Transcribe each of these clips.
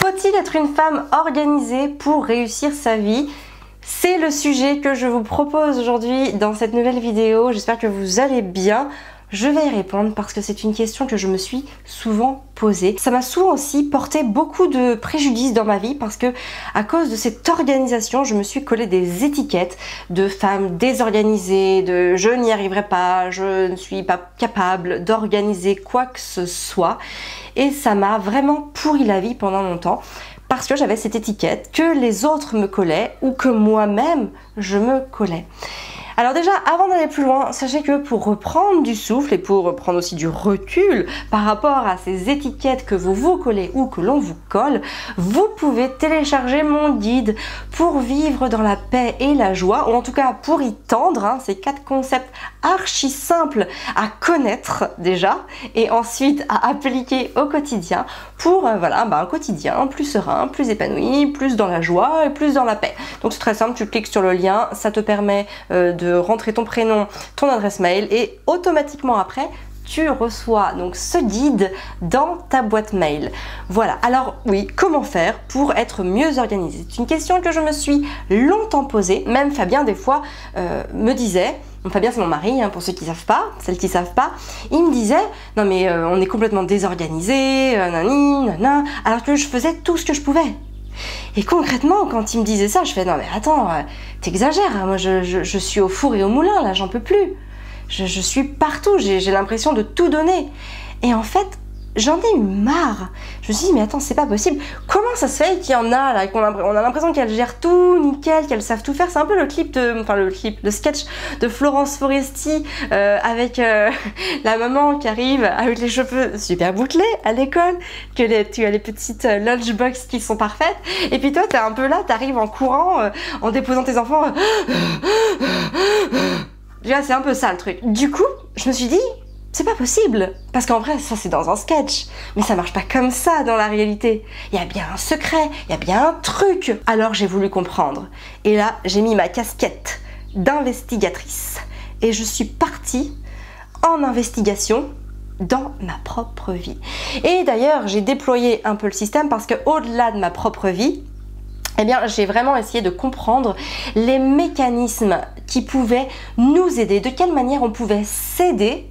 Faut-il être une femme organisée pour réussir sa vie? C'est le sujet que je vous propose aujourd'hui dans cette nouvelle vidéo. J'espère que vous allez bien. Je vais y répondre parce que c'est une question que je me suis souvent posée. Ça m'a souvent aussi porté beaucoup de préjudice dans ma vie parce que à cause de cette organisation, je me suis collé des étiquettes de femme désorganisée, de je n'y arriverai pas, je ne suis pas capable d'organiser quoi que ce soit. Et ça m'a vraiment pourri la vie pendant longtemps parce que j'avais cette étiquette que les autres me collaient ou que moi-même je me collais. Alors déjà, avant d'aller plus loin, sachez que pour reprendre du souffle et pour reprendre aussi du recul par rapport à ces étiquettes que vous vous collez ou que l'on vous colle, vous pouvez télécharger mon guide pour vivre dans la paix et la joie, ou en tout cas pour y tendre, ces 4 concepts archi simples à connaître déjà et ensuite à appliquer au quotidien pour un quotidien plus serein, plus épanoui, plus dans la joie et plus dans la paix. Donc c'est très simple, tu cliques sur le lien, ça te permet de rentrer ton prénom, ton adresse mail et automatiquement après tu reçois donc ce guide dans ta boîte mail. Voilà, alors oui, comment faire pour être mieux organisé? C'est une question que je me suis longtemps posée, même Fabien des fois me disait, Fabien c'est mon mari, pour ceux qui savent pas, celles qui savent pas, il me disait non mais on est complètement désorganisé, nani, nana, alors que je faisais tout ce que je pouvais. Et concrètement, quand il me disait ça, je fais non mais attends, t'exagères, moi je suis au four et au moulin, là j'en peux plus. Je suis partout, j'ai l'impression de tout donner. Et en fait, j'en ai eu marre. Je me suis dit mais attends, c'est pas possible. Comment ça se fait qu'il y en a là, on a l'impression qu'elles gèrent tout nickel, qu'elles savent tout faire. C'est un peu le le sketch de Florence Foresti avec la maman qui arrive avec les cheveux super bouclés à l'école, que tu as les petites lunchbox qui sont parfaites. Et puis toi, t'es un peu là, t'arrives en courant, en déposant tes enfants. C'est un peu ça le truc. Du coup, je me suis dit c'est pas possible, parce qu'en vrai, ça c'est dans un sketch, mais ça marche pas comme ça dans la réalité. Il y a bien un secret, il y a bien un truc. Alors j'ai voulu comprendre. Et là, j'ai mis ma casquette d'investigatrice. Et je suis partie en investigation dans ma propre vie. Et d'ailleurs, j'ai déployé un peu le système parce que au-delà de ma propre vie, j'ai vraiment essayé de comprendre les mécanismes qui pouvaient nous aider, de quelle manière on pouvait s'aider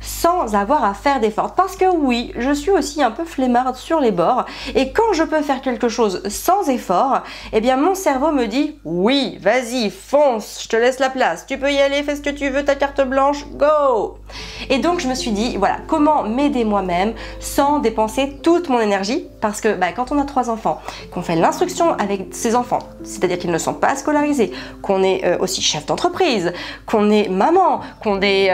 sans avoir à faire d'efforts. Parce que oui, je suis aussi un peu flemmarde sur les bords et quand je peux faire quelque chose sans effort, mon cerveau me dit oui, vas-y, fonce, je te laisse la place, tu peux y aller, fais ce que tu veux, ta carte blanche, go! Et donc je me suis dit, voilà, comment m'aider moi-même sans dépenser toute mon énergie, parce que quand on a 3 enfants, qu'on fait l'instruction avec ses enfants, c'est-à-dire qu'ils ne sont pas scolarisés, qu'on est aussi chef d'entreprise, qu'on est maman, qu'on est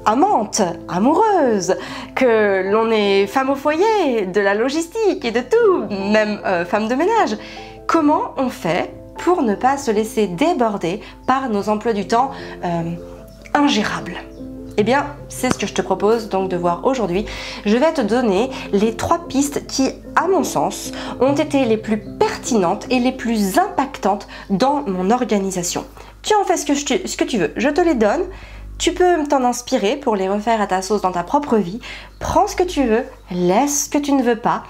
amante, amoureuse, que l'on est femme au foyer, de la logistique et de tout, même femme de ménage. Comment on fait pour ne pas se laisser déborder par nos emplois du temps ingérables? C'est ce que je te propose donc de voir aujourd'hui. Je vais te donner les 3 pistes qui, à mon sens, ont été les plus pertinentes et les plus impactantes dans mon organisation. Tu en fais ce que tu veux, je te les donne. Tu peux t'en inspirer pour les refaire à ta sauce dans ta propre vie. Prends ce que tu veux, laisse ce que tu ne veux pas.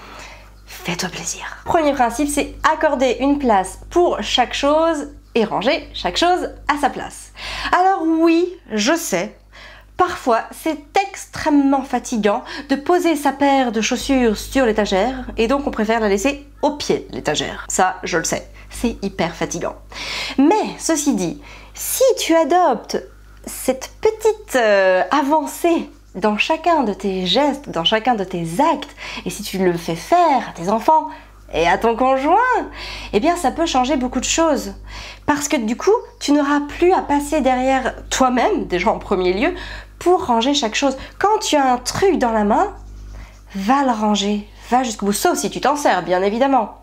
Fais-toi plaisir. Premier principe, c'est accorder une place pour chaque chose et ranger chaque chose à sa place. Alors oui, je sais, parfois c'est extrêmement fatigant de poser sa paire de chaussures sur l'étagère et donc on préfère la laisser au pied de l'étagère. Ça, je le sais, c'est hyper fatigant. Mais ceci dit, si tu adoptes cette petite avancée dans chacun de tes gestes, dans chacun de tes actes, et si tu le fais faire à tes enfants et à ton conjoint, ça peut changer beaucoup de choses. Parce que du coup, tu n'auras plus à passer derrière toi-même, déjà en premier lieu, pour ranger chaque chose. Quand tu as un truc dans la main, va le ranger, va jusqu'au bout, sauf si tu t'en sers, bien évidemment.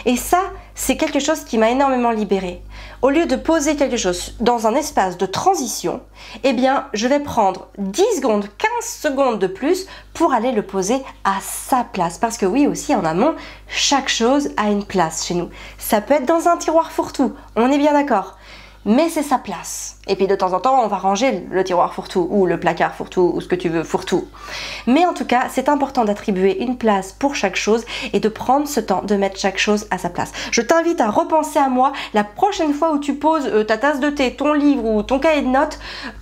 Et ça, c'est quelque chose qui m'a énormément libérée. Au lieu de poser quelque chose dans un espace de transition, je vais prendre 10 secondes, 15 secondes de plus pour aller le poser à sa place. Parce que oui, aussi en amont, chaque chose a une place chez nous. Ça peut être dans un tiroir fourre-tout, on est bien d'accord. Mais c'est sa place. Et puis de temps en temps, on va ranger le tiroir fourre-tout ou le placard fourre-tout ou ce que tu veux fourre-tout. Mais en tout cas, c'est important d'attribuer une place pour chaque chose et de prendre ce temps de mettre chaque chose à sa place. Je t'invite à repenser à moi la prochaine fois où tu poses ta tasse de thé, ton livre ou ton cahier de notes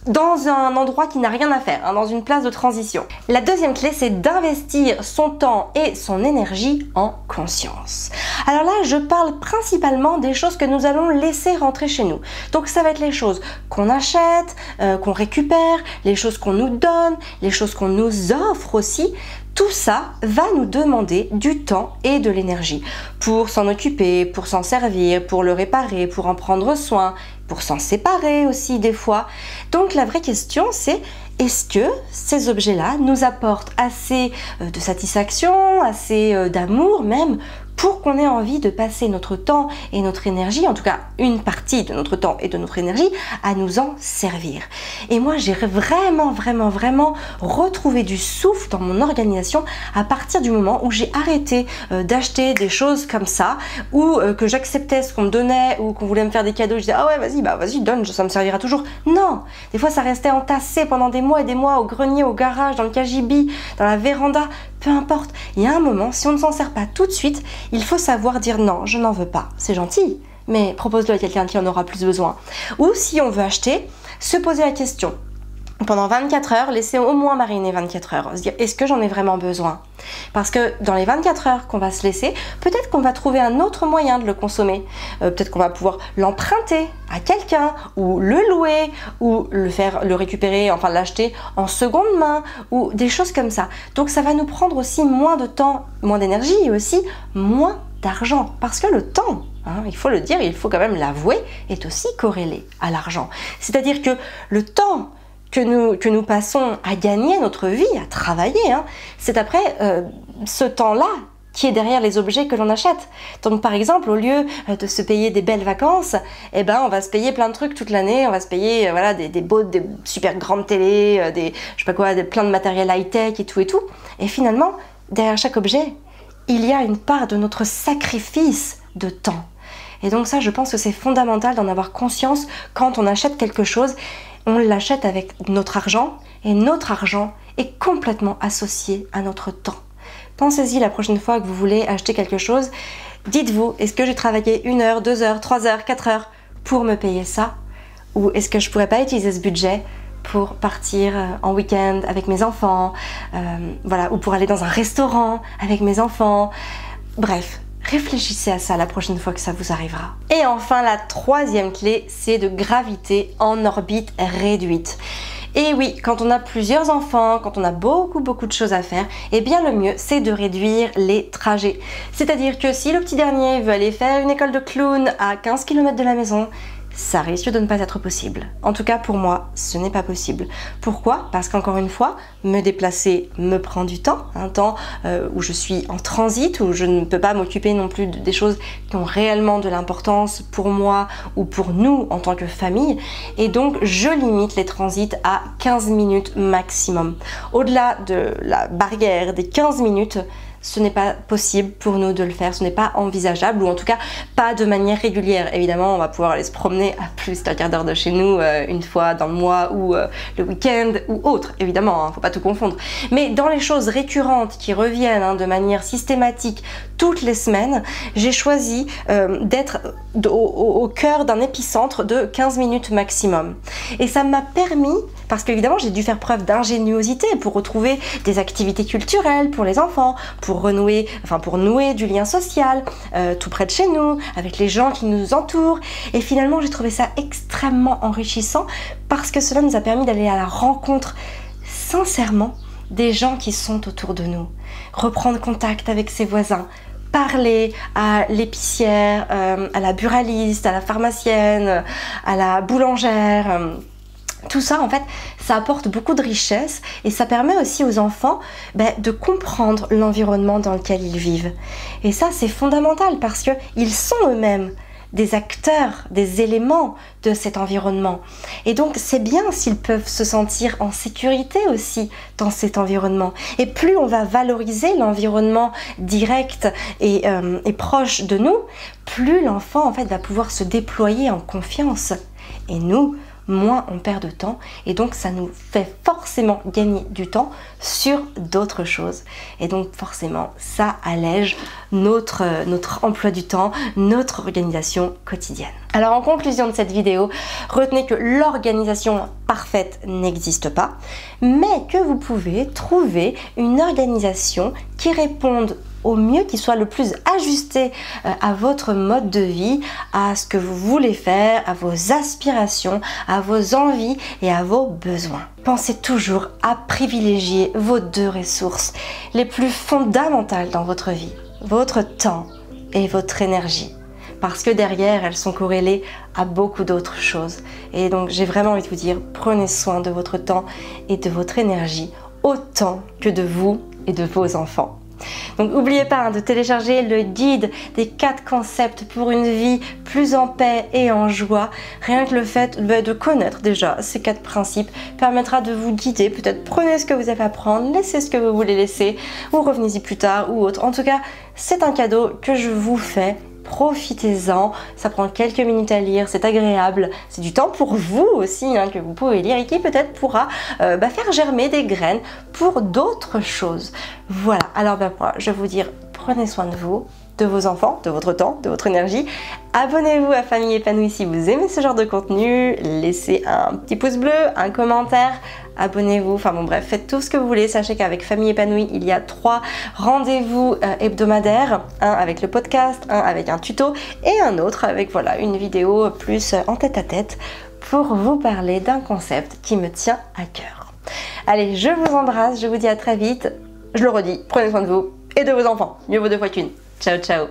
dans un endroit qui n'a rien à faire, hein, dans une place de transition. La deuxième clé, c'est d'investir son temps et son énergie en conscience. Alors là, je parle principalement des choses que nous allons laisser rentrer chez nous. Donc ça va être les choses qu'on achète, qu'on récupère, les choses qu'on nous donne, les choses qu'on nous offre aussi. Tout ça va nous demander du temps et de l'énergie pour s'en occuper, pour s'en servir, pour le réparer, pour en prendre soin, pour s'en séparer aussi des fois. Donc la vraie question c'est, est-ce que ces objets-là nous apportent assez de satisfaction, assez d'amour même, pour qu'on ait envie de passer notre temps et notre énergie, en tout cas une partie de notre temps et de notre énergie, à nous en servir. Et moi, j'ai vraiment retrouvé du souffle dans mon organisation à partir du moment où j'ai arrêté d'acheter des choses comme ça, ou que j'acceptais ce qu'on me donnait, ou qu'on voulait me faire des cadeaux, je disais ah ouais vas-y donne, ça me servira toujours. Non, des fois ça restait entassé pendant des mois et des mois au grenier, au garage, dans le cagibi, dans la véranda. Peu importe, il y a un moment, si on ne s'en sert pas tout de suite, il faut savoir dire non, je n'en veux pas. C'est gentil, mais propose-le à quelqu'un qui en aura plus besoin. Ou si on veut acheter, se poser la question. Pendant 24 heures, laisser au moins mariner 24 heures. Se dire, est-ce que j'en ai vraiment besoin? Parce que dans les 24 heures qu'on va se laisser, peut-être qu'on va trouver un autre moyen de le consommer. Peut-être qu'on va pouvoir l'emprunter à quelqu'un, ou le louer, ou le récupérer, enfin l'acheter en seconde main, ou des choses comme ça. Donc ça va nous prendre aussi moins de temps, moins d'énergie, et aussi moins d'argent. Parce que le temps, hein, il faut le dire, il faut quand même l'avouer, est aussi corrélé à l'argent. C'est-à-dire que le temps que nous passons à gagner notre vie, à travailler, hein, c'est après ce temps-là qui est derrière les objets que l'on achète. Donc par exemple, au lieu de se payer des belles vacances, eh ben on va se payer plein de trucs toute l'année, on va se payer voilà, des super grandes télés, je sais pas quoi, plein de matériel high-tech et tout. Et finalement, derrière chaque objet, il y a une part de notre sacrifice de temps. Et donc ça, je pense que c'est fondamental d'en avoir conscience quand on achète quelque chose. On l'achète avec notre argent et notre argent est complètement associé à notre temps. Pensez-y la prochaine fois que vous voulez acheter quelque chose. Dites-vous, est-ce que j'ai travaillé 1 heure, 2 heures, 3 heures, 4 heures pour me payer ça? Ou est-ce que je pourrais pas utiliser ce budget pour partir en week-end avec mes enfants, voilà, ou pour aller dans un restaurant avec mes enfants? Bref. Réfléchissez à ça la prochaine fois que ça vous arrivera. Et enfin, la troisième clé, c'est de graviter en orbite réduite. Et oui, quand on a plusieurs enfants, quand on a beaucoup de choses à faire, eh bien le mieux, c'est de réduire les trajets. C'est-à-dire que si le petit dernier veut aller faire une école de clown à 15 km de la maison, ça risque de ne pas être possible. En tout cas, pour moi, ce n'est pas possible. Pourquoi? Parce qu'encore une fois, me déplacer me prend du temps, un temps où je suis en transit, où je ne peux pas m'occuper non plus des choses qui ont réellement de l'importance pour moi ou pour nous en tant que famille. Et donc, je limite les transits à 15 minutes maximum. Au-delà de la barrière des 15 minutes, ce n'est pas possible pour nous de le faire, ce n'est pas envisageable, ou en tout cas pas de manière régulière. Évidemment, on va pouvoir aller se promener à plus d'un quart d'heure de chez nous une fois dans le mois ou le week-end ou autre, évidemment, hein, faut pas tout confondre. Mais dans les choses récurrentes qui reviennent hein, de manière systématique toutes les semaines, j'ai choisi d'être au cœur d'un épicentre de 15 minutes maximum. Et ça m'a permis, parce qu'évidemment j'ai dû faire preuve d'ingéniosité pour retrouver des activités culturelles pour les enfants, pour nouer du lien social tout près de chez nous, avec les gens qui nous entourent. Et finalement, j'ai trouvé ça extrêmement enrichissant parce que cela nous a permis d'aller à la rencontre, sincèrement, des gens qui sont autour de nous. Reprendre contact avec ses voisins, parler à l'épicière, à la buraliste, à la pharmacienne, à la boulangère. Tout ça, en fait, ça apporte beaucoup de richesse et ça permet aussi aux enfants de comprendre l'environnement dans lequel ils vivent. Et ça, c'est fondamental parce qu'ils sont eux-mêmes des acteurs, des éléments de cet environnement. Et donc, c'est bien s'ils peuvent se sentir en sécurité aussi dans cet environnement. Et plus on va valoriser l'environnement direct et proche de nous, plus l'enfant, en fait, va pouvoir se déployer en confiance. Et nous, moins on perd de temps et donc ça nous fait forcément gagner du temps sur d'autres choses. Et donc forcément, ça allège notre emploi du temps, notre organisation quotidienne. Alors en conclusion de cette vidéo, retenez que l'organisation parfaite n'existe pas, mais que vous pouvez trouver une organisation qui réponde au mieux, qui soit le plus ajusté à votre mode de vie, à ce que vous voulez faire, à vos aspirations, à vos envies et à vos besoins. Pensez toujours à privilégier vos deux ressources les plus fondamentales dans votre vie, votre temps et votre énergie. Parce que derrière, elles sont corrélées à beaucoup d'autres choses. Et donc, j'ai vraiment envie de vous dire, prenez soin de votre temps et de votre énergie, autant que de vous et de vos enfants. Donc n'oubliez pas de télécharger le guide des 4 concepts pour une vie plus en paix et en joie. Rien que le fait de connaître déjà ces 4 principes permettra de vous guider. Peut-être prenez ce que vous avez à prendre, laissez ce que vous voulez laisser ou revenez-y plus tard ou autre. En tout cas, c'est un cadeau que je vous fais. Profitez-en, ça prend quelques minutes à lire, c'est agréable, c'est du temps pour vous aussi que vous pouvez lire et qui peut-être pourra faire germer des graines pour d'autres choses. Voilà, alors moi je vais vous dire, prenez soin de vous, de vos enfants, de votre temps, de votre énergie. Abonnez-vous à Famille Épanouie si vous aimez ce genre de contenu, laissez un petit pouce bleu, un commentaire, abonnez-vous, enfin bon bref, faites tout ce que vous voulez. Sachez qu'avec Famille Épanouie, il y a 3 rendez-vous hebdomadaires, un avec le podcast, un avec un tuto et un autre avec voilà une vidéo plus en tête-à-tête pour vous parler d'un concept qui me tient à cœur. Allez, je vous embrasse, je vous dis à très vite. Je le redis, prenez soin de vous et de vos enfants, mieux vaut 2 fois qu'une. Ciao ciao.